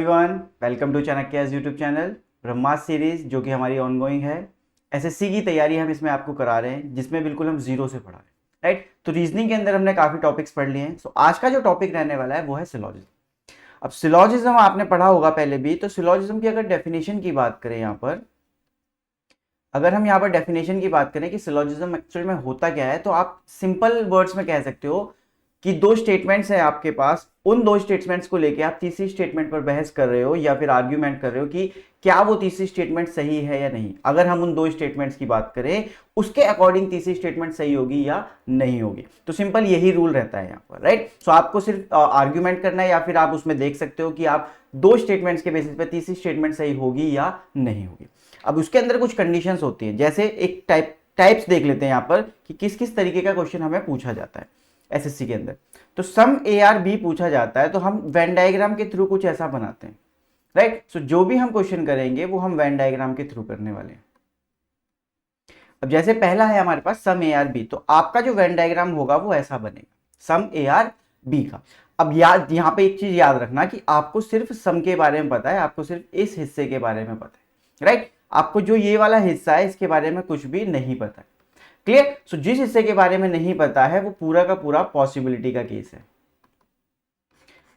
Everyone, welcome to Chanakya's YouTube channel. Brahmastra series जो कि हमारी ऑनगोइंग है। एसएससी की तैयारी हम इसमें आपको करा रहे हैं, जिसमें बिल्कुल हम जीरो से पढ़ा रहे हैं। राइट, तो रीजनिंग के अंदर हमने काफी टॉपिक्स पढ़ लिए हैं। तो आज का जो टॉपिक रहने वाला है वो है सिलॉजिज्म। अब सिलॉजिज्म आपने पढ़ा होगा पहले भी। तो सिलॉजिज्म की अगर डेफिनेशन की बात करें यहाँ पर, अगर हम यहाँ पर डेफिनेशन की बात करें कि सिलॉजिज्म एक्चुअल में होता क्या है, तो आप सिंपल वर्ड्स में कह सकते हो कि दो स्टेटमेंट्स हैं आपके पास, उन दो स्टेटमेंट्स को लेके आप तीसरी स्टेटमेंट पर बहस कर रहे हो या फिर आर्ग्यूमेंट कर रहे हो कि क्या वो तीसरी स्टेटमेंट सही है या नहीं। अगर हम उन दो स्टेटमेंट्स की बात करें, उसके अकॉर्डिंग तीसरी स्टेटमेंट सही होगी या नहीं होगी। तो सिंपल यही रूल रहता है यहाँ पर। राइट, सो आपको सिर्फ आर्ग्यूमेंट करना है, या फिर आप उसमें देख सकते हो कि आप दो स्टेटमेंट्स के बेसिस पे तीसरी स्टेटमेंट सही होगी या नहीं होगी। अब उसके अंदर कुछ कंडीशंस होती हैं, जैसे एक टाइप्स देख लेते हैं यहाँ पर कि किस किस तरीके का क्वेश्चन हमें पूछा जाता है एसएससी के अंदर। तो सम ए आर बी पूछा जाता है, तो हम वेन डायग्राम के थ्रू कुछ ऐसा बनाते हैं। राइट, सो जो भी हम क्वेश्चन करेंगे वो हम वेन डायग्राम के थ्रू करने वाले हैं। अब जैसे पहला है हमारे पास सम ए आर बी, तो आपका जो वेन डायग्राम होगा वो ऐसा बनेगा, सम ए आर बी का। अब याद, यहाँ पे एक चीज याद रखना कि आपको सिर्फ सम के बारे में पता है, आपको सिर्फ इस हिस्से के बारे में पता है। राइट, आपको जो ये वाला हिस्सा है इसके बारे में कुछ भी नहीं पता है। क्लियर? सो जिस हिस्से के बारे में नहीं पता है वो पूरा का पूरा पॉसिबिलिटी का केस है।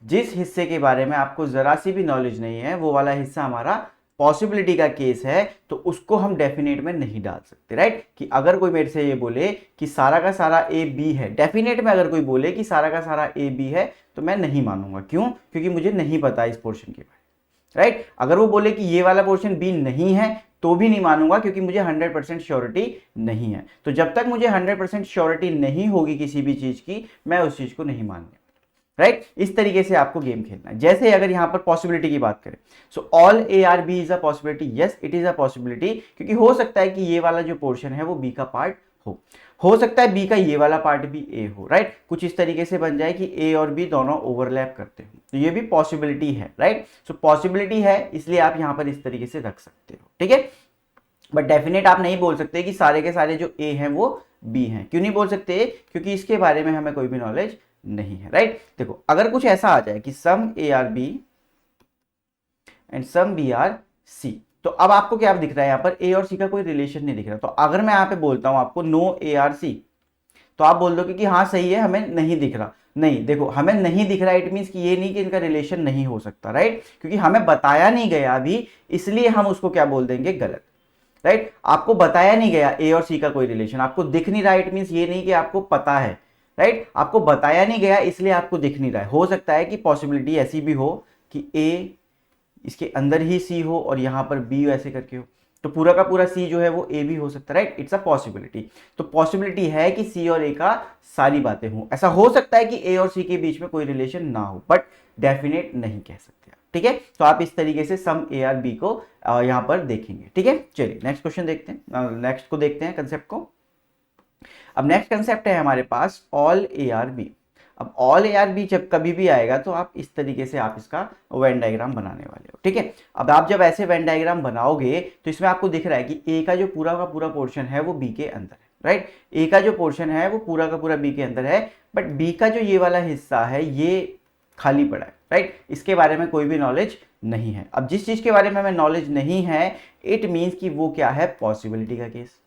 जिस हिस्से के बारे में आपको जरा सी भी नॉलेज नहीं है, वो वाला हिस्सा हमारा पॉसिबिलिटी का केस है, तो उसको हम डेफिनेट में नहीं डाल सकते। राइट, कि अगर कोई मेरे से ये बोले कि सारा का सारा ए बी है, डेफिनेट में अगर कोई बोले कि सारा का सारा ए बी है, तो मैं नहीं मानूंगा। क्यों? क्योंकि मुझे नहीं पता इस पोर्शन के बारे में। राइट, अगर वो बोले कि ये वाला पोर्शन बी नहीं है, तो भी नहीं मानूंगा, क्योंकि मुझे 100% श्योरिटी नहीं है। तो जब तक मुझे 100% श्योरिटी नहीं होगी किसी भी चीज की, मैं उस चीज को नहीं मानूंगा। राइट, इस तरीके से आपको गेम खेलना है। जैसे अगर यहां पर पॉसिबिलिटी की बात करें, so all a are B is a possibility. Yes, it is a possibility, क्योंकि हो सकता है कि ये वाला जो पोर्शन है वो बी का पार्ट हो सकता है बी का ये वाला पार्ट भी ए हो। राइट, कुछ इस तरीके से बन जाए कि ए और बी दोनों ओवरलैप करते हो, तो ये भी पॉसिबिलिटी है। राइट, सो पॉसिबिलिटी है, इसलिए आप यहां पर इस तरीके से रख सकते हो। ठीक है, बट डेफिनेट आप नहीं बोल सकते कि सारे के सारे जो ए हैं वो बी हैं। क्यों नहीं बोल सकते? क्योंकि इसके बारे में हमें कोई भी नॉलेज नहीं है। राइट, देखो अगर कुछ ऐसा आ जाए कि some A are B and some B are C, तो अब आपको क्या दिख रहा है? यहाँ पर ए और सी का कोई रिलेशन नहीं दिख रहा। तो अगर मैं यहाँ पे बोलता हूं आपको नो ए आर सी, तो आप बोल दोगे कि हाँ सही है, हमें नहीं दिख रहा। नहीं, देखो हमें नहीं दिख रहा, इट मीन्स कि ये नहीं कि इनका रिलेशन नहीं हो सकता। राइट, क्योंकि हमें बताया नहीं गया अभी, इसलिए हम उसको क्या बोल देंगे? गलत। राइट, आपको बताया नहीं गया ए और सी का कोई रिलेशन, आपको दिख नहीं रहा, इट मीन्स ये नहीं कि आपको पता है। राइट, आपको बताया नहीं गया इसलिए आपको दिख नहीं रहा है। हो सकता है कि पॉसिबिलिटी ऐसी भी हो कि ए इसके अंदर ही सी हो और यहां पर बी ऐसे करके हो, तो पूरा का पूरा सी जो है वो ए भी हो सकता है। Right, it's a possibility. तो पॉसिबिलिटी है कि सी और ए का सारी बातें हों। ऐसा हो सकता है कि ए और सी के बीच में कोई रिलेशन ना हो, बट डेफिनेट नहीं कह सकते। ठीक है, तो आप इस तरीके से सम ए आर बी को यहां पर देखेंगे। ठीक है, चलिए नेक्स्ट क्वेश्चन देखते हैं, नेक्स्ट को देखते हैं कंसेप्ट को। अब नेक्स्ट कंसेप्ट है हमारे पास ऑल ए आर बी। अब ऑल ए आर बी जब कभी भी आएगा तो आप इस तरीके से आप इसका वेन डायग्राम बनाने वाले हो। ठीक है, अब आप जब ऐसे वेन डायग्राम बनाओगे तो इसमें आपको दिख रहा है कि ए का जो पूरा का पूरा पोर्शन है वो बी के अंदर है। राइट, ए का जो पोर्शन है वो पूरा का पूरा बी के अंदर है, बट बी का जो ये वाला हिस्सा है ये खाली पड़ा है। राइट, इसके बारे में कोई भी नॉलेज नहीं है। अब जिस चीज के बारे में हमें नॉलेज नहीं है, इट मीन्स कि वो क्या है? पॉसिबिलिटी का केस।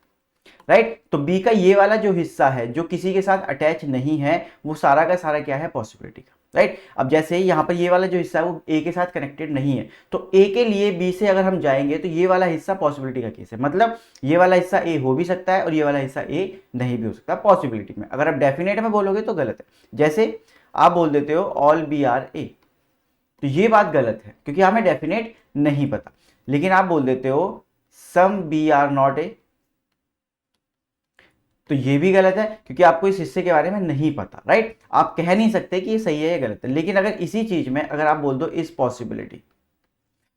राइट, तो बी का ये वाला जो हिस्सा है जो किसी के साथ अटैच नहीं है, वो सारा का सारा क्या है? पॉसिबिलिटी का। राइट, अब जैसे यहाँ पर ये वाला जो हिस्सा है वो ए के साथ कनेक्टेड नहीं है, तो ए के लिए बी से अगर हम जाएंगे तो ये वाला हिस्सा पॉसिबिलिटी का केस है। मतलब ये वाला हिस्सा ए हो भी सकता है और ये वाला हिस्सा ए नहीं भी हो सकता पॉसिबिलिटी में। अगर आप डेफिनेट में बोलोगे तो गलत है। जैसे आप बोल देते हो ऑल बी आर ए, तो ये बात गलत है क्योंकि हमें डेफिनेट नहीं पता। लेकिन आप बोल देते हो some B are not a, तो ये भी गलत है क्योंकि आपको इस हिस्से के बारे में नहीं पता। राइट, आप कह नहीं सकते कि ये सही है या गलत है। लेकिन अगर इसी चीज में अगर आप बोल दो इस possibility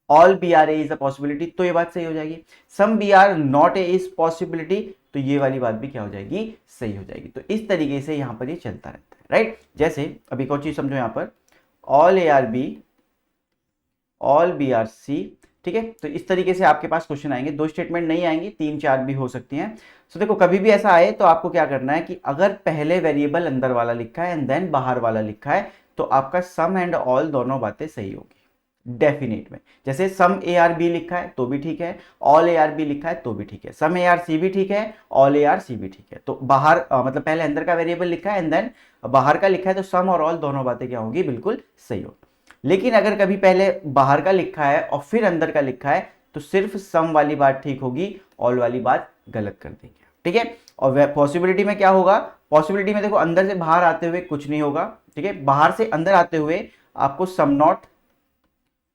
all b are a is a possibility, तो ये बात सही हो जाएगी। Some B are not a is possibility, तो ये वाली बात भी क्या हो जाएगी? सही हो जाएगी। तो इस तरीके से यहां पर ये चलता रहता है। राइट, जैसे अभी एक और चीज समझो, यहां पर all a are b, all b are c. ठीक है, तो इस तरीके से आपके पास क्वेश्चन आएंगे। दो स्टेटमेंट नहीं आएंगी, तीन चार भी हो सकती हैं। सो देखो कभी भी ऐसा आए तो आपको क्या करना है कि अगर पहले वेरिएबल अंदर वाला लिखा है एंड देन बाहर वाला लिखा है, तो आपका सम एंड ऑल दोनों बातें सही होगी। डेफिनेट में। जैसे सम ए आर बी लिखा है तो भी ठीक है, ऑल ए आर बी लिखा है तो भी ठीक है, सम ए आर सी भी ठीक है, ऑल ए आर सी भी ठीक है। तो बाहर मतलब पहले अंदर का वेरिएबल लिखा है एंड देन बाहर का लिखा है, तो सम और ऑल दोनों बातें क्या होंगी, बिल्कुल सही हो। लेकिन अगर कभी पहले बाहर का लिखा है और फिर अंदर का लिखा है तो सिर्फ सम वाली बात ठीक होगी, ऑल वाली बात गलत कर देंगे, ठीक है। और पॉसिबिलिटी में क्या होगा, पॉसिबिलिटी में देखो अंदर से बाहर आते हुए कुछ नहीं होगा, ठीक है, बाहर से अंदर आते हुए आपको सम नॉट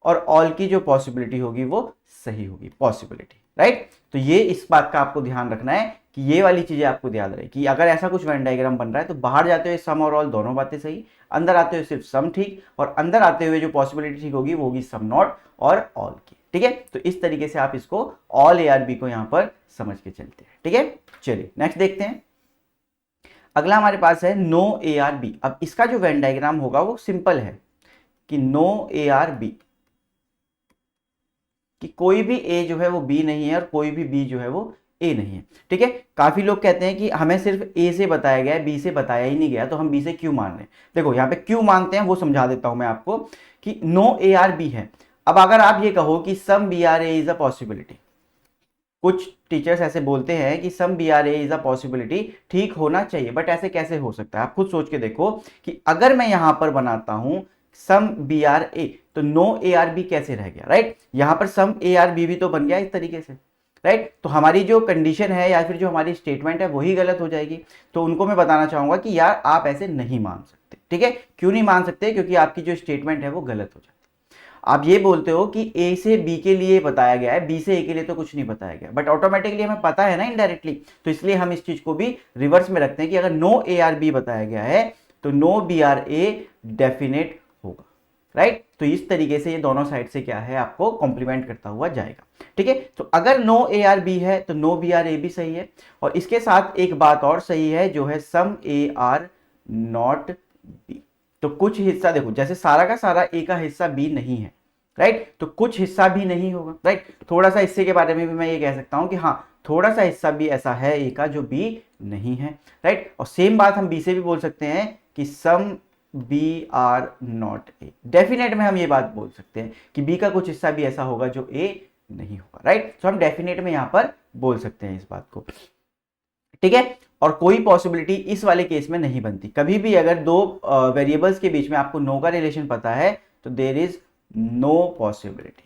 और ऑल की जो पॉसिबिलिटी होगी वो सही होगी, पॉसिबिलिटी, राइट। तो ये इस बात का आपको ध्यान रखना है कि ये वाली चीजें आपको याद रहे कि अगर ऐसा कुछ वेन डायग्राम बन रहा है तो बाहर जाते हुए सम और ऑल दोनों बातें सही, अंदर आते हुए सिर्फ सम ठीक, और अंदर आते हुए जो पॉसिबिलिटी ठीक होगी वो होगी सम नॉट और ऑल की, ठीक है। तो इस तरीके से आप इसको ऑल ए आर बी को यहां पर समझ के चलते हैं, ठीक है। चलिए नेक्स्ट देखते हैं। अगला हमारे पास है नो ए आर बी। अब इसका जो वेन डायग्राम होगा वो सिंपल है कि नो ए आर बी, कि कोई भी ए जो है वो बी नहीं है और कोई भी बी जो है वो ए नहीं है, ठीक है। काफी लोग कहते हैं कि हमें सिर्फ ए से बताया गया है, बी से बताया ही नहीं गया, तो हम बी से क्यों मान रहे हैं। देखो यहाँ पे क्यों मानते हैं वो समझा देता हूं मैं आपको कि नो ए आर बी है। अब अगर आप ये कहो कि some B are a is a possibility, कुछ टीचर्स ऐसे बोलते हैं कि some B are a is a possibility, ठीक होना चाहिए, बट ऐसे कैसे हो सकता है। आप खुद सोच के देखो कि अगर मैं यहां पर बनाता हूं सम बी आर ए तो नो ए आर बी कैसे रह गया, राइट। यहां पर सम ए आर बी भी तो बन गया इस तरीके से, राइट। तो हमारी जो कंडीशन है या फिर जो हमारी स्टेटमेंट है वही गलत हो जाएगी। तो उनको मैं बताना चाहूंगा कि यार आप ऐसे नहीं मान सकते, ठीक है। क्यों नहीं मान सकते, क्योंकि आपकी जो स्टेटमेंट है वो गलत हो जाती है। आप ये बोलते हो कि ए से बी के लिए बताया गया है, बी से ए के लिए तो कुछ नहीं बताया गया, बट ऑटोमेटिकली हमें पता है ना इनडायरेक्टली, तो इसलिए हम इस चीज को भी रिवर्स में रखते हैं कि अगर नो ए आर बी बताया गया है तो no b are a definite होगा, राइट। तो इस तरीके से ये दोनों साइड से क्या है आपको कॉम्प्लीमेंट करता हुआ जाएगा, ठीक है। तो अगर नो ए आर बी है तो नो बी आर ए भी सही है, और इसके साथ एक बात और सही है जो है सम ए आर नॉट बी। तो कुछ हिस्सा देखो, जैसे सारा का सारा ए का हिस्सा बी नहीं है, राइट, तो कुछ हिस्सा भी नहीं होगा, राइट। थोड़ा सा हिस्से के बारे में भी मैं ये कह सकता हूं कि हाँ थोड़ा सा हिस्सा भी ऐसा है ए का जो बी नहीं है, राइट। और सेम बात हम बी से भी बोल सकते हैं कि some B are not a, definite में हम ये बात बोल सकते हैं कि बी का कुछ हिस्सा भी ऐसा होगा जो ए नहीं होगा, राइट। तो हम डेफिनेट में यहां पर बोल सकते हैं इस बात को, ठीक है। और कोई पॉसिबिलिटी इस वाले केस में नहीं बनती। कभी भी अगर दो वेरिएबल्स के बीच में आपको नो का रिलेशन पता है तो देयर इज नो पॉसिबिलिटी,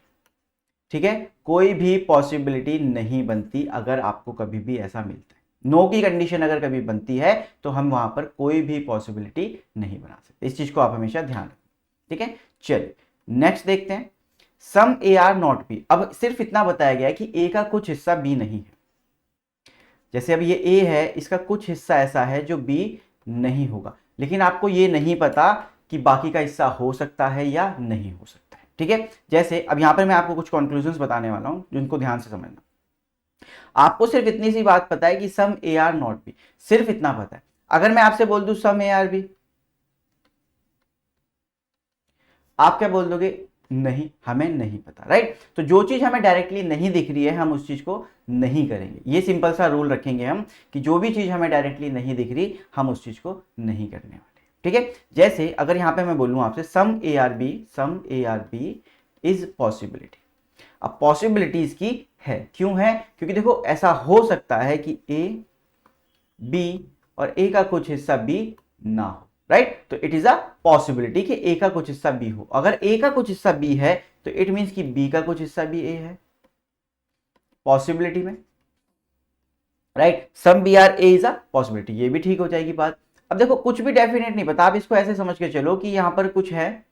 ठीक है। कोई भी पॉसिबिलिटी नहीं बनती अगर आपको कभी भी ऐसा मिलता है। नो की कंडीशन अगर कभी बनती है तो हम वहां पर कोई भी पॉसिबिलिटी नहीं बना सकते। इस चीज को आप हमेशा ध्यान रखें, ठीक है। चलिए नेक्स्ट देखते हैं सम ए आर नॉट बी। अब सिर्फ इतना बताया गया है कि ए का कुछ हिस्सा बी नहीं है। जैसे अब ये ए है, इसका कुछ हिस्सा ऐसा है जो बी नहीं होगा, लेकिन आपको ये नहीं पता कि बाकी का हिस्सा हो सकता है या नहीं हो सकता है, ठीक है। जैसे अब यहां पर मैं आपको कुछ कंक्लूजन्स बताने वाला हूं जिनको ध्यान से समझना। आपको सिर्फ इतनी सी बात पता है कि some A are not be, सिर्फ इतना पता है। अगर मैं आपसे बोल दूं सम ए आर बी, आप क्या बोल दोगे, नहीं हमें नहीं पता, राइट। तो जो चीज हमें डायरेक्टली नहीं दिख रही है हम उस चीज को नहीं करेंगे। ये सिंपल सा रूल रखेंगे हम कि जो भी चीज हमें डायरेक्टली नहीं दिख रही हम उस चीज को नहीं करने वाले, ठीक है। जैसे अगर यहां पे मैं बोलूं आपसे some A are B is possibility. अब पॉसिबिलिटी इसकी है, क्यों है, क्योंकि देखो ऐसा हो सकता है कि ए बी और ए का कुछ हिस्सा बी ना हो, राइट। तो इट इज अ पॉसिबिलिटी कि ए का कुछ हिस्सा बी हो। अगर ए का कुछ हिस्सा बी है तो इट मींस कि बी का कुछ हिस्सा भी ए है पॉसिबिलिटी में, right. Some B are a is a possibility, ये भी ठीक हो जाएगी बात। अब देखो कुछ भी डेफिनेट नहीं पता, आप इसको ऐसे समझ के चलो कि यहां पर कुछ है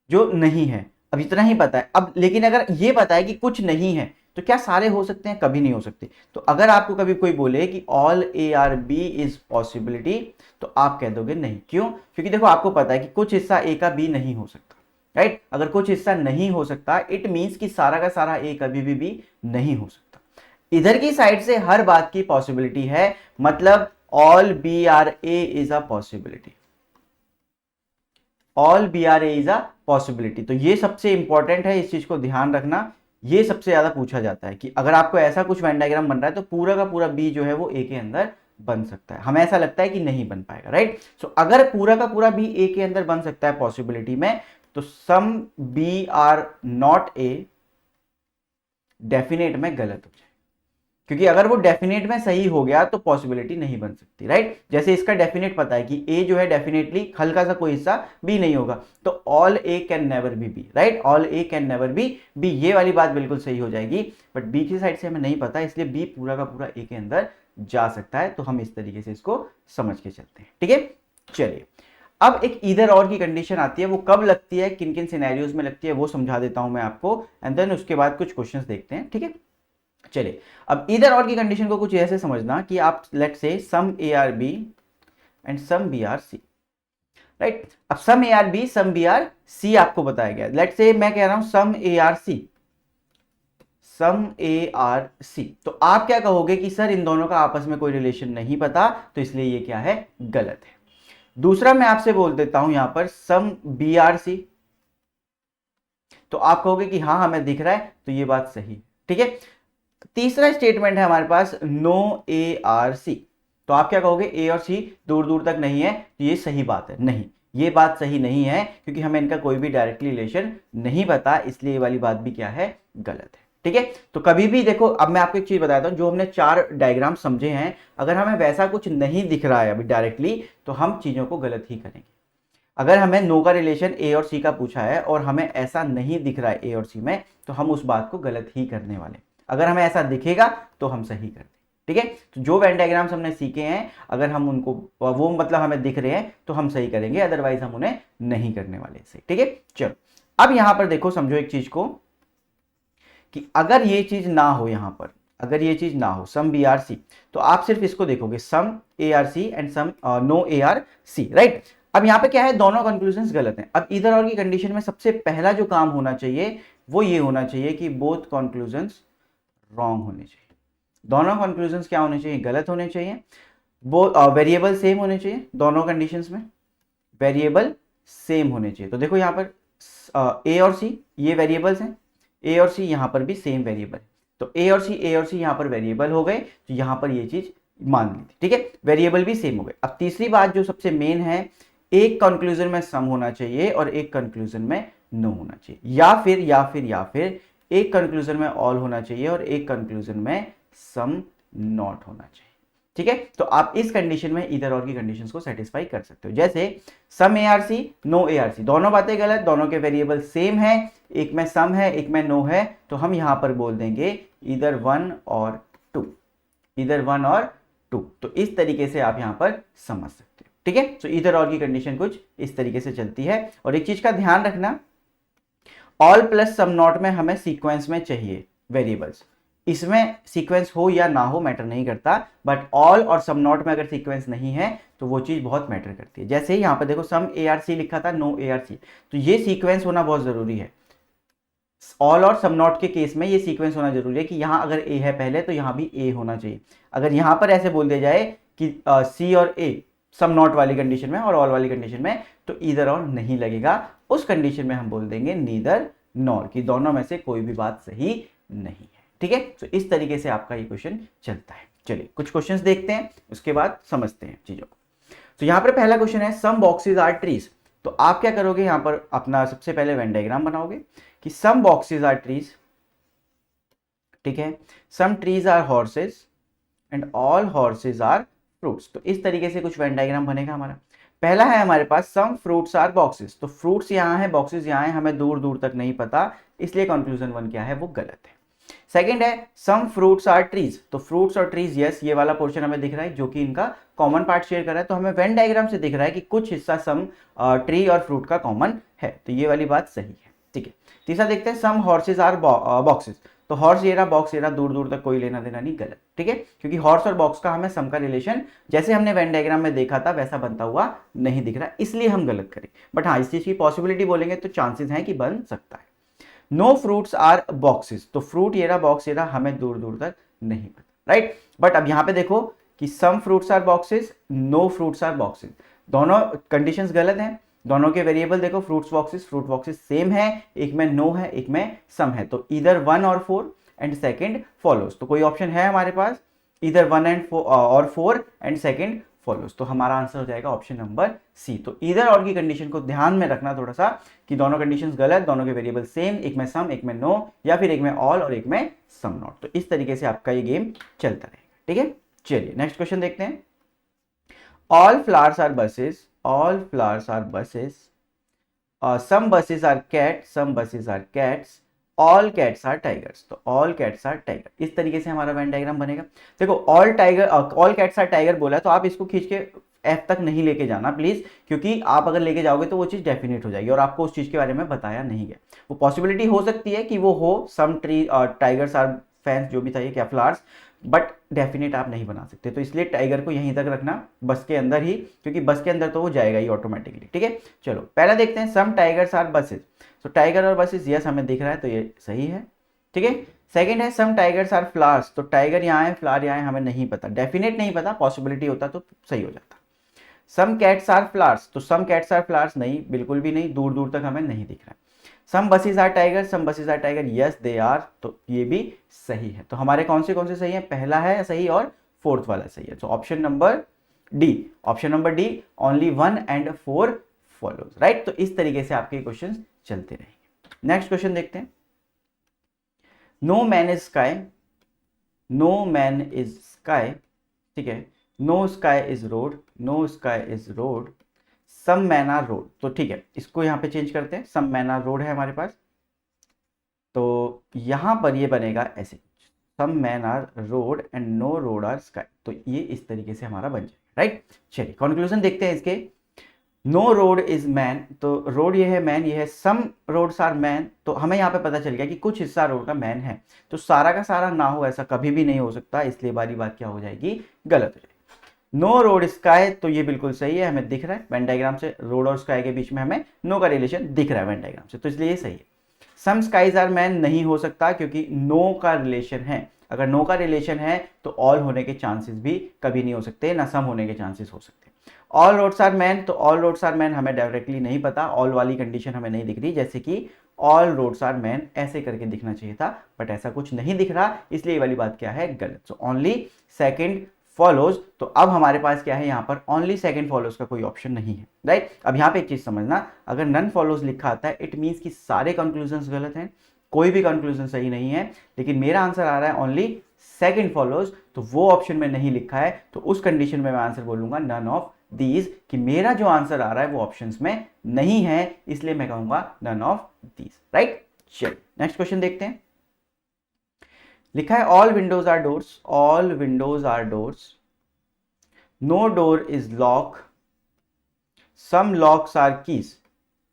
जो नहीं है, अब इतना ही पता है। अब लेकिन अगर ये पता है कि कुछ नहीं है तो क्या सारे हो सकते हैं, कभी नहीं हो सकते। तो अगर आपको कभी कोई बोले कि all a are B is possibility तो आप कह दोगे नहीं, क्यों, क्योंकि देखो आपको पता है कि कुछ हिस्सा ए का बी नहीं हो सकता, राइट। अगर कुछ हिस्सा नहीं हो सकता इट मींस कि सारा का सारा ए कभी भी नहीं हो सकता। इधर की साइड से हर बात की पॉसिबिलिटी है, मतलब all b are a is a possibility, all b are a is a possibility. तो ये सबसे इंपॉर्टेंट है, इस चीज को ध्यान रखना। ये सबसे ज्यादा पूछा जाता है कि अगर आपको ऐसा कुछ वेन डायग्राम बन रहा है तो पूरा का पूरा बी जो है वो ए के अंदर बन सकता है। हमें ऐसा लगता है कि नहीं बन पाएगा, राइट। सो अगर पूरा का पूरा बी ए के अंदर बन सकता है पॉसिबिलिटी में तो some B are not a definite में गलत हो जाए, क्योंकि अगर वो डेफिनेट में सही हो गया तो पॉसिबिलिटी नहीं बन सकती, राइट। जैसे इसका डेफिनेट पता है कि ए जो है डेफिनेटली हल्का सा कोई हिस्सा बी नहीं होगा, तो all a can never be b, right, all a can never be b, ये वाली बात बिल्कुल सही हो जाएगी। बट बी की साइड से हमें नहीं पता, इसलिए बी पूरा का पूरा ए के अंदर जा सकता है, तो हम इस तरीके से इसको समझ के चलते हैं, ठीक है। चलिए, अब एक ईदर और की कंडीशन आती है, वो कब लगती है, किन किन सिनेरियोज में लगती है, वो समझा देता हूं मैं आपको, एंड देन उसके बाद कुछ क्वेश्चंस देखते हैं, ठीक है। चलिए, अब ईदर और की कंडीशन को कुछ ऐसे समझना कि आप let's say some A are B and some B are C, right. अब some A are B some B are C आपको बताया गया, लेट से मैं कह रहा हूं सम A are C, some A are C, तो आप क्या कहोगे कि सर इन दोनों का आपस में कोई रिलेशन नहीं पता, तो इसलिए ये क्या है, गलत है। दूसरा मैं आपसे बोल देता हूं यहां पर सम बी आर सी, तो आप कहोगे कि हाँ हमें दिख रहा है, तो ये बात सही, ठीक है। तीसरा स्टेटमेंट है हमारे पास नो ए आर सी, तो आप क्या कहोगे, ए और सी दूर दूर तक नहीं है, तो ये सही बात है, नहीं ये बात सही नहीं है, क्योंकि हमें इनका कोई भी डायरेक्टली रिलेशन नहीं पता, इसलिए ये वाली बात भी क्या है, गलत है, ठीक है। तो कभी भी देखो, अब मैं आपको एक चीज बताता हूं, जो हमने 4 डायग्राम समझे हैं, अगर हमें वैसा कुछ नहीं दिख रहा है अभी डायरेक्टली, तो हम चीजों को गलत ही करेंगे। अगर हमें नो का रिलेशन ए और सी का पूछा है और हमें ऐसा नहीं दिख रहा है ए और सी में, तो हम उस बात को गलत ही करने वाले। अगर हमें ऐसा दिखेगा तो हम सही करते, ठीक है। तो जो वेन डायग्राम्स हमने सीखे हैं, अगर हम उनको वो मतलब हमें दिख रहे हैं तो हम सही करेंगे, अदरवाइज हम उन्हें नहीं करने वाले सही, ठीक है। चलो, अब यहां पर देखो, समझो एक चीज को कि अगर ये चीज ना हो, यहां पर अगर ये चीज ना हो सम बी आर सी, तो आप सिर्फ इसको देखोगे some A are C and some no A are C, right. अब यहां पे क्या है, दोनों कंक्लूजन्स गलत हैं। अब इधर और की कंडीशन में सबसे पहला जो काम होना चाहिए वो ये होना चाहिए कि बोथ कंक्लूजन्स रॉन्ग होने चाहिए, दोनों कंक्लूजन्स क्या होने चाहिए, गलत होने चाहिए। वो वेरिएबल सेम होने चाहिए, दोनों कंडीशंस में वेरिएबल सेम होने चाहिए। तो देखो यहाँ पर ए और सी ये वेरिएबल्स हैं, ए और सी यहाँ पर भी सेम वेरिएबल, तो ए और सी यहाँ पर वेरिएबल हो गए, तो यहाँ पर ये चीज मान ली थी, ठीक है, वेरिएबल भी सेम हो गए। अब तीसरी बात जो सबसे मेन है, एक कंक्लूजन में सम होना चाहिए और एक कंक्लूजन में नो होना चाहिए, या फिर एक कंक्लूजन में ऑल होना चाहिए और एक कंक्लूजन में सम नॉट होना चाहिए, ठीक है। तो आप इस कंडीशन में इधर और की कंडीशंस को सेटिस्फाई कर सकते हो, जैसे some A are C no A are C, दोनों बातें गलत, दोनों के वेरिएबल सेम है, एक में सम है एक में नो है, तो हम यहां पर बोल देंगे इधर 1 और 2, इधर 1 और 2। तो इस तरीके से आप यहां पर समझ सकते हो, ठीक है। तो इधर और की कंडीशन कुछ इस तरीके से चलती है। और एक चीज का ध्यान रखना, ऑल प्लस सम नॉट में हमें सीक्वेंस में चाहिए वेरिएबल्स, इसमें सीक्वेंस हो या ना हो मैटर नहीं करता, बट ऑल और सम नॉट में अगर सीक्वेंस नहीं है तो वो चीज बहुत मैटर करती है। जैसे यहाँ पे देखो सम ए आर सी लिखा था, नो ए आर सी, तो ये सीक्वेंस होना बहुत जरूरी है। ऑल और सम नॉट के केस में ये सीक्वेंस होना जरूरी है कि यहाँ अगर ए है पहले तो यहाँ भी ए होना चाहिए। अगर यहाँ पर ऐसे बोल दिया जाए कि सी और ए सम नॉट वाली कंडीशन में और ऑल वाली कंडीशन में, तो इधर और नहीं लगेगा, उस कंडीशन में हम बोल देंगे नीदर नॉर, कि दोनों में से कोई भी बात सही नहीं है, ठीक है। तो इस तरीके से आपका ये क्वेश्चन चलता है। चलिए कुछ क्वेश्चंस देखते हैं, उसके बाद समझते हैं चीजों को। तो यहाँ पर पहला क्वेश्चन है सम बॉक्सेस आर ट्रीज, तो आप क्या करोगे, यहाँ पर अपना सबसे पहले वेन डायग्राम बनाओगे कि सम बॉक्सेस आर ट्रीज, ठीक है, some trees are horses and all horses are fruits. तो इस तरीके से कुछ वेन डायग्राम बनेगा हमारा। पहला है हमारे पास सम फ्रूट्स आर बॉक्सेस, तो फ्रूट्स यहाँ है बॉक्सेस यहाँ है, हमें दूर दूर तक नहीं पता, इसलिए कंक्लूजन 1 क्या है, वो गलत है। सेकंड है सम फ्रूट्स आर ट्रीज, तो फ्रूट्स और ट्रीज यस, ये वाला पोर्शन हमें दिख रहा है जो कि इनका कॉमन पार्ट शेयर कर रहा है, तो हमें वेन डायग्राम से दिख रहा है कि कुछ हिस्सा सम ट्री और फ्रूट का कॉमन है, तो ये वाली बात सही है, ठीक है। तीसरा देखते हैं सम हॉर्सेस आर बॉक्सेस, तो हॉर्स ये रहा बॉक्स ये रहा, दूर दूर तक कोई लेना देना नहीं, गलत, ठीक है, क्योंकि हॉर्स और बॉक्स का हमें सम का रिलेशन जैसे हमने वेन डायग्राम में देखा था वैसा बनता हुआ नहीं दिख रहा, इसलिए हम गलत करें। बट हाँ, इस चीज की पॉसिबिलिटी बोलेंगे तो चांसेस हैं कि बन सकता है। नो फ्रूट्स आर बॉक्सेस, तो फ्रूट ये रहा बॉक्स ये रहा, हमें दूर दूर तक नहीं पता, राइट। बट अब यहां पे देखो कि some fruits are boxes, no fruits are boxes, दोनों कंडीशंस गलत हैं, दोनों के वेरिएबल देखो फ्रूट बॉक्सेस सेम है, एक में नो है एक में सम है, तो इधर 1 और 4 एंड सेकंड फॉलोज, तो कोई ऑप्शन है हमारे पास, इधर 1 और 4 एंड सेकंड फॉलोज। तो हमारा आंसर हो जाएगा ऑप्शन नंबर सी। तो ईदर और की कंडीशन को ध्यान में रखना थोड़ा सा कि दोनों कंडीशंस गलत, दोनों के वेरिएबल सेम, एक में सम एक में नो, या फिर एक में ऑल और एक में सम नॉट। तो इस तरीके से आपका ये गेम चलता रहेगा। ठीक है, चलिए नेक्स्ट क्वेश्चन देखते हैं। All flowers are buses, all flowers are buses, some buses are cats, some buses are cats, all cats are tigers। तो all cats are tiger, इस तरीके से हमारा वेन डायग्राम बनेगा। देखो all tiger, all cats are tiger बोला है, तो आप इसको खींच के एफ तक नहीं लेके जाना प्लीज, क्योंकि आप अगर लेके जाओगे तो वो चीज डेफिनेट हो जाएगी और आपको उस चीज के बारे में बताया नहीं गया। वो पॉसिबिलिटी हो सकती है कि वो हो सम ट्री टाइगर्स आर फैंस, जो भी था ये क्या फ्लावर्स, बट डेफिनेट आप नहीं बना सकते। तो इसलिए टाइगर को यहीं तक रखना बस के अंदर ही, क्योंकि बस के अंदर तो वो जाएगा ही ऑटोमेटिकली। ठीक है, चलो पहला देखते हैं, सम टाइगर्स आर बसेस। तो टाइगर और बसेस यस हमें दिख रहा है, तो ये सही है। ठीक है, सेकंड है सम टाइगर्स आर फ्लावर्स। तो टाइगर यहाँ है, फ्लावर यहाँ है, हमें नहीं पता, डेफिनेट नहीं पता, पॉसिबिलिटी होता तो सही हो जाता। सम कैट्स आर फ्लावर्स, तो सम कैट्स आर फ्लावर्स नहीं, बिल्कुल भी नहीं, दूर दूर तक हमें नहीं दिख रहा है। Some buses are tiger, some buses are tiger, yes they are, तो ये भी सही है। तो हमारे कौन से सही है, पहला है सही और फोर्थ वाला सही है। तो option number D, option number D, only 1 and 4 follows, right. तो इस तरीके से आपके क्वेश्चन चलते रहेंगे। नेक्स्ट क्वेश्चन देखते हैं। No man is sky, no man is sky, ठीक है, no sky is road, no sky is road, some man are road. तो ठीक है, इसको यहाँ पे चेंज करते हैं, सम मैन आर रोड है हमारे पास, तो यहां पर ये बनेगा ऐसे, some man are road and no road are sky. तो ये इस तरीके से हमारा बन जाएगा, राइट। चलिए कंक्लूजन देखते हैं इसके। नो रोड इज मैन, तो रोड ये है, मैन ये है, सम रोड्स आर मैन। तो हमें यहाँ पे पता चल गया कि कुछ हिस्सा रोड का मैन है, तो सारा का सारा ना हो ऐसा कभी भी नहीं हो सकता, इसलिए वाली बात क्या हो जाएगी, गलत हो जाएगी। नो रोड स्काई, तो ये बिल्कुल सही है, हमें दिख रहा है वेन डायग्राम से, रोड और स्काई के बीच में हमें नो का रिलेशन दिख रहा है वेन डायग्राम से, तो इसलिए ये सही है। सम स्काइज आर मैन नहीं हो सकता, क्योंकि नो का रिलेशन है, अगर नो का रिलेशन है तो ऑल होने के चांसेस भी कभी नहीं हो सकते, ना सम होने के चांसेस हो सकते। ऑल रोड्स आर मैन, तो ऑल रोड्स आर मैन हमें डायरेक्टली नहीं पता, ऑल वाली कंडीशन हमें नहीं दिख रही, जैसे कि ऑल रोड्स आर मैन ऐसे करके दिखना चाहिए था, बट ऐसा कुछ नहीं दिख रहा, इसलिए ये वाली बात क्या है, गलत। So only second follows. तो अब हमारे पास क्या है, यहाँ पर ओनली सेकंड फॉलोज का कोई ऑप्शन नहीं है, राइट। अब यहाँ पे एक चीज समझना, अगर नन फॉलोज लिखा आता है इट मीन्स कि सारे कंक्लूजन गलत हैं, कोई भी कंक्लूजन सही नहीं है, लेकिन मेरा आंसर आ रहा है ओनली सेकंड फॉलोज, तो वो ऑप्शन में नहीं लिखा है, तो उस कंडीशन में मैं आंसर बोलूंगा नन ऑफ दीज, कि मेरा जो आंसर आ रहा है वो ऑप्शंस में नहीं है, इसलिए मैं कहूंगा नन ऑफ दीज, राइट। चलिए नेक्स्ट क्वेश्चन देखते हैं। लिखा है all windows are doors, all windows are doors, no door is lock, some locks are keys.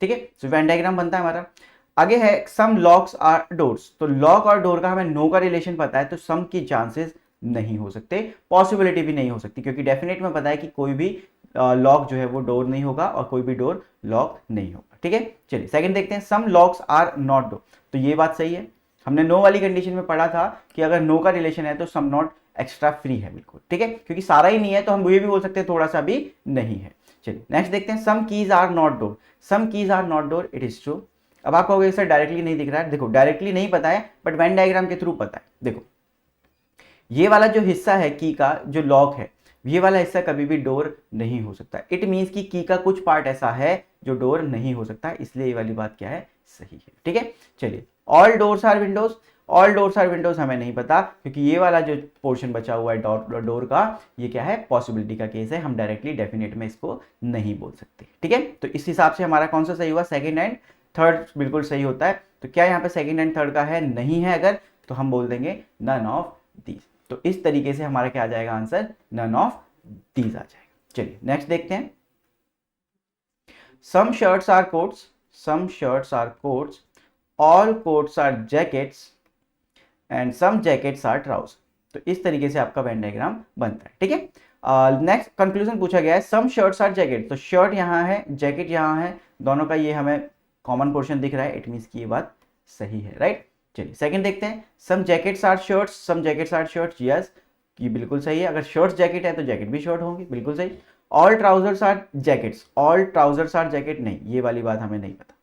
ठीक है, सो वेन डायग्राम बनता है हमारा। आगे है सम लॉक्स आर डोर्स, तो लॉक और डोर का हमें नो का रिलेशन पता है, तो सम की चांसेस नहीं हो सकते, पॉसिबिलिटी भी नहीं हो सकती, क्योंकि डेफिनेट में पता है कि कोई भी लॉक जो है वो डोर नहीं होगा और कोई भी डोर लॉक नहीं होगा। ठीक है, चलिए सेकंड देखते हैं, सम लॉक्स आर नॉट डोर। तो ये बात सही है, हमने नो वाली कंडीशन में पढ़ा था कि अगर नो का रिलेशन है तो सम नॉट एक्स्ट्रा फ्री है, बिल्कुल ठीक है, क्योंकि सारा ही नहीं है तो हम ये भी बोल सकते हैं थोड़ा सा भी नहीं है। चलिए नेक्स्ट देखते हैं, some keys are not door, some keys are not door, it is true. अब आप कहोगे सर डायरेक्टली नहीं दिख रहा है, देखो डायरेक्टली नहीं पता है बट वेन डायग्राम के थ्रू पता है। देखो ये वाला जो हिस्सा है की का, जो लॉक है, ये वाला हिस्सा कभी भी डोर नहीं हो सकता, इट मीन्स कि की का कुछ पार्ट ऐसा है जो डोर नहीं हो सकता, इसलिए ये वाली बात क्या है, सही है। ठीक है, चलिए all doors are windows, all doors are windows हमें नहीं पता, क्योंकि ये वाला जो पोर्शन बचा हुआ है डोर का, ये क्या है, पॉसिबिलिटी का केस है, हम डायरेक्टली डेफिनेट में इसको नहीं बोल सकते। ठीक है, तो इस हिसाब से हमारा कौन सा सही हुआ, सेकंड एंड थर्ड बिल्कुल सही होता है। तो क्या यहाँ पे सेकंड एंड थर्ड का है, नहीं है, अगर तो हम बोल देंगे नन ऑफ दीज। तो इस तरीके से हमारा क्या आ जाएगा आंसर, नन ऑफ दीज आ जाएगा। चलिए नेक्स्ट देखते हैं, some shirts are coats, some shirts are coats, all coats are jackets and some jackets are trouser. तो इस तरीके से आपका वेन डायग्राम बनता है। ठीक है, नेक्स्ट कंक्लूजन पूछा गया है, सम शर्ट्स आर जैकेट, तो शर्ट यहाँ है, जैकेट यहाँ है, दोनों का ये हमें कॉमन पोर्शन दिख रहा है, इट मीन्स की ये बात सही है, राइट। चलिए सेकंड देखते हैं, some jackets are shirts, some jackets are shirts, yes ये बिल्कुल सही है, अगर शर्ट्स जैकेट है तो जैकेट भी शर्ट होंगी, बिल्कुल सही। All trousers are jackets, all trousers are jacket नहीं, ये वाली बात हमें नहीं पता,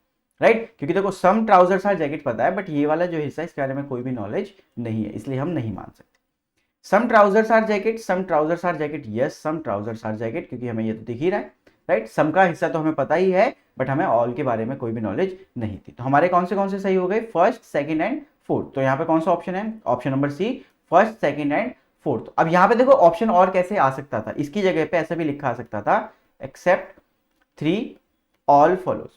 राइट, क्योंकि देखो सम ट्राउजर्स आर जैकेट पता है, बट ये वाला जो हिस्सा है इसके बारे में कोई भी नॉलेज नहीं है, इसलिए हम नहीं मान सकते। Some trousers are jacket, some trousers are jacket, yes some trousers are jacket, क्योंकि हमें ये तो दिख ही रहा है, राइट। सम का हिस्सा तो हमें पता ही है, बट हमें ऑल के बारे में कोई भी नॉलेज नहीं थी। तो हमारे कौन से सही हो गए, फर्स्ट, सेकंड एंड फोर्थ। तो यहाँ पे कौन सा ऑप्शन है, option number c, first, second and fourth. अब यहाँ पे देखो ऑप्शन और कैसे आ सकता था, इसकी जगह पे ऐसा भी लिखा आ सकता था, एक्सेप्ट 3 ऑल फॉलोज,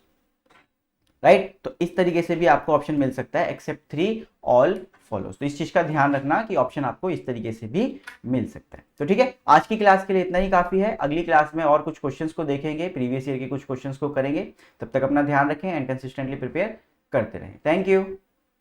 राइट। तो इस तरीके से भी आपको ऑप्शन मिल सकता है, एक्सेप्ट 3 ऑल फॉलोज। तो इस चीज का ध्यान रखना कि ऑप्शन आपको इस तरीके से भी मिल सकता है। तो ठीक है, आज की क्लास के लिए इतना ही काफी है। अगली क्लास में और कुछ क्वेश्चंस को देखेंगे, प्रीवियस ईयर के कुछ क्वेश्चंस को करेंगे। तब तक अपना ध्यान रखें एंड कंसिस्टेंटली प्रिपेयर करते रहें। Thank you.